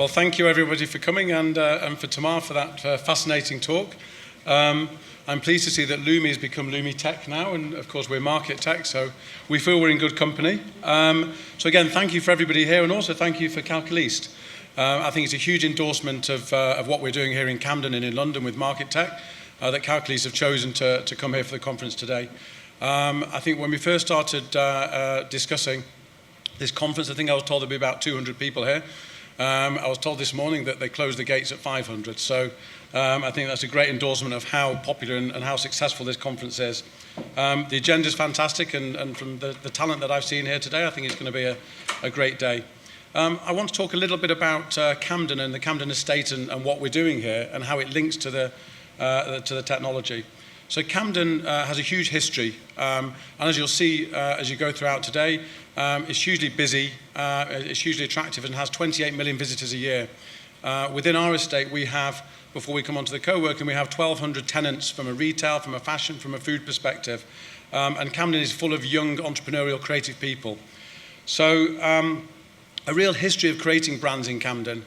Well, thank you everybody for coming and for Tamar for that fascinating talk. I'm pleased to see that Lumi has become Lumi Tech now, and of course we're Market Tech, so we feel we're in good company. So again, thank you for everybody here, and also thank you for Kälkkalist. I think it's a huge endorsement of what we're doing here in Camden and in London with Market Tech, that Kälkkalist have chosen to come here for the conference today. I think when we first started discussing this conference, I think I was told there'd be about 200 people here. I was told this morning that they closed the gates at 500, so I think that's a great endorsement of how popular and how successful this conference is. The agenda is fantastic, and from the talent that I've seen here today, I think it's going to be a great day. I want to talk a little bit about Camden and the Camden estate and what we're doing here and how it links to the technology. So Camden has a huge history, and as you'll see as you go throughout today, it's hugely busy, it's hugely attractive, and has 28 million visitors a year. Within our estate, we have, before we come on to the co-working, we have 1,200 tenants from a retail, from a fashion, from a food perspective, and Camden is full of young, entrepreneurial, creative people. So a real history of creating brands in Camden.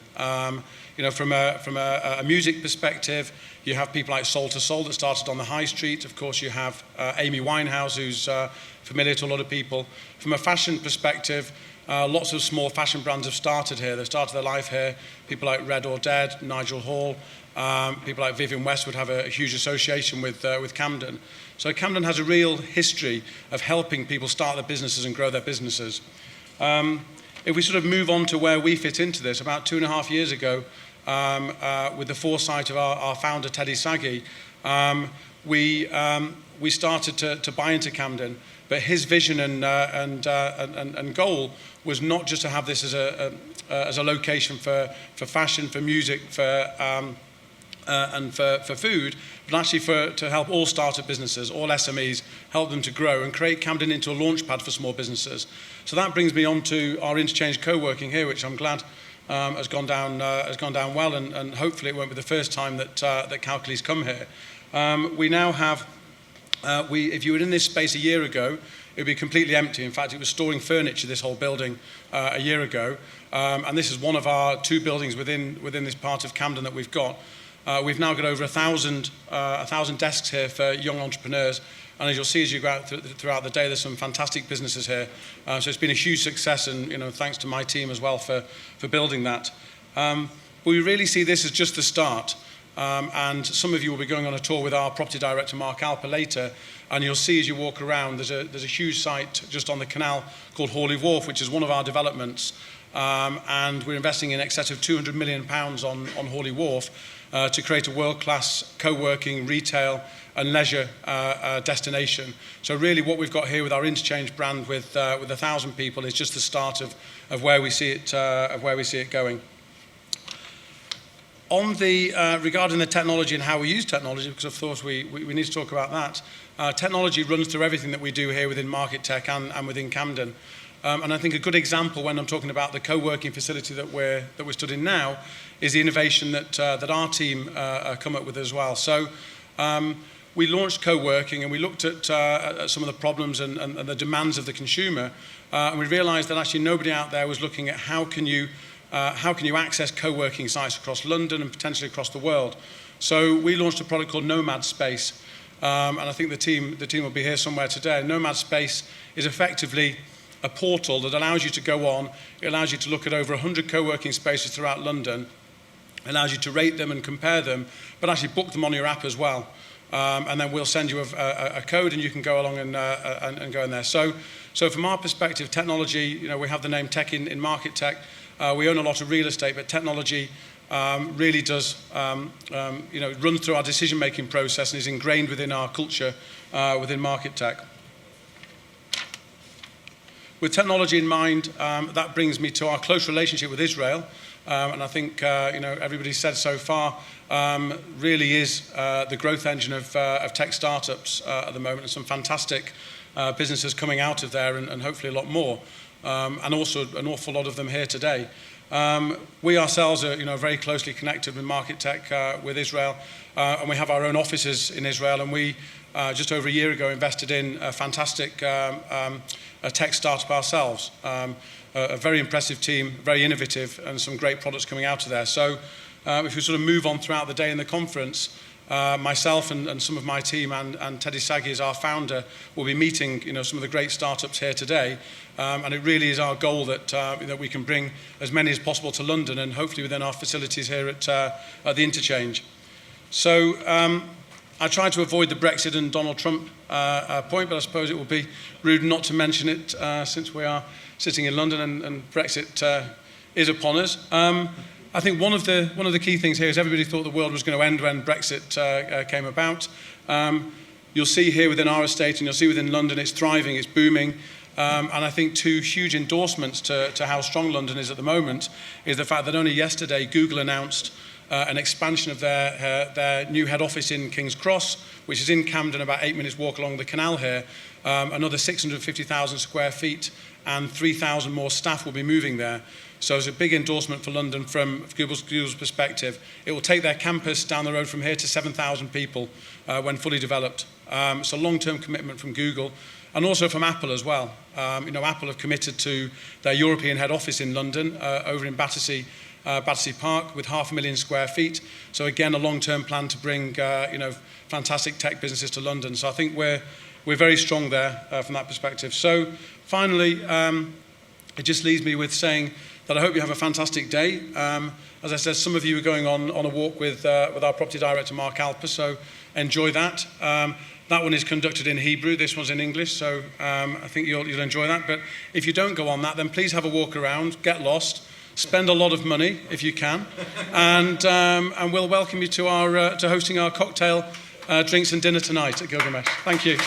You know, from a music perspective, you have people like Soul to Soul that started on the high street. Of course, you have Amy Winehouse, who's familiar to a lot of people. From a fashion perspective, lots of small fashion brands have started here. They've started their life here. People like Red or Dead, Nigel Hall, people like Vivienne Westwood have a huge association with Camden. So Camden has a real history of helping people start their businesses and grow their businesses. If we sort of move on to where we fit into this, about 2.5 years ago, with the foresight of our founder, Teddy Saggi, we started to buy into Camden, but his vision and goal was not just to have this as a location for fashion, for music, and for food, but actually to help all startup businesses, all SMEs, help them to grow and create Camden into a launch pad for small businesses. So that brings me on to our interchange co-working here, which I'm glad has gone down well, and hopefully it won't be the first time that Kälkkalist come here. We now have, if you were in this space a year ago, it would be completely empty. In fact, it was storing furniture, this whole building, a year ago. And this is one of our 2 buildings within this part of Camden that we've got. We've now got over 1,000 desks here for young entrepreneurs. And as you'll see as you go out throughout the day, there's some fantastic businesses here. So it's been a huge success, and thanks to my team as well for building that. But we really see this as just the start. And some of you will be going on a tour with our property director, Mark Alper, later. And you'll see as you walk around, there's a huge site just on the canal called Hawley Wharf, which is one of our developments. And we're investing in excess of £200 million on Hawley Wharf to create a world-class co-working, retail and leisure destination. So really what we've got here with our interchange brand with 1,000 people is just the start of where we see it going. On the regarding the technology and how we use technology, because of course we need to talk about that. Technology runs through everything that we do here within Market Tech and within Camden. And I think a good example when I'm talking about the co-working facility that we're stood in now is the innovation that our team come up with as well. So we launched co-working, and we looked at some of the problems and the demands of the consumer, and we realised that actually nobody out there was looking at how can you access co-working sites across London and potentially across the world. So we launched a product called Nomad Space, and I think the team will be here somewhere today. Nomad Space is effectively a portal that allows you to go on. It allows you to look at over 100 co-working spaces throughout London, allows you to rate them and compare them, but actually book them on your app as well. And then we'll send you a code, and you can go along and go in there. So from our perspective, technology, we have the name Tech in Market Tech. We own a lot of real estate, but technology really does run through our decision-making process and is ingrained within our culture within Market Tech. With technology in mind, that brings me to our close relationship with Israel, and I think everybody's said so far really is the growth engine of tech startups at the moment, and some fantastic businesses coming out of there, and hopefully a lot more, and also an awful lot of them here today. We ourselves are very closely connected with Market Tech with Israel, and we have our own offices in Israel, and we just over a year ago invested in a fantastic a tech startup ourselves. A very impressive team, very innovative, and some great products coming out of there. So if we sort of move on throughout the day in the conference, myself and some of my team and Teddy Sagi as our founder will be meeting some of the great startups here today. And it really is our goal that we can bring as many as possible to London and hopefully within our facilities here at the Interchange. So I tried to avoid the Brexit and Donald Trump point, but I suppose it would be rude not to mention it since we are sitting in London and Brexit is upon us. I think one of the key things here is everybody thought the world was going to end when Brexit came about. You'll see here within our estate and you'll see within London it's thriving, it's booming. And I think two huge endorsements to how strong London is at the moment is the fact that only yesterday Google announced an expansion of their new head office in King's Cross, which is in Camden, about 8 minutes walk along the canal here. Another 650,000 square feet and 3,000 more staff will be moving there. So it's a big endorsement for London from Google's perspective. It will take their campus down the road from here to 7,000 people when fully developed. So long-term commitment from Google and also from Apple as well. Apple have committed to their European head office in London over in Battersea Park with 500,000 square feet. So again, a long-term plan to bring fantastic tech businesses to London. So I think we're very strong there from that perspective. So finally, it just leaves me with saying that I hope you have a fantastic day. As I said, some of you are going on a walk with our property director, Mark Alper, so enjoy that. That one is conducted in Hebrew, this one's in English, so I think you'll enjoy that. But if you don't go on that, then please have a walk around, get lost, spend a lot of money if you can, and we'll welcome you to hosting our cocktail, drinks and dinner tonight at Gilgamesh. Thank you.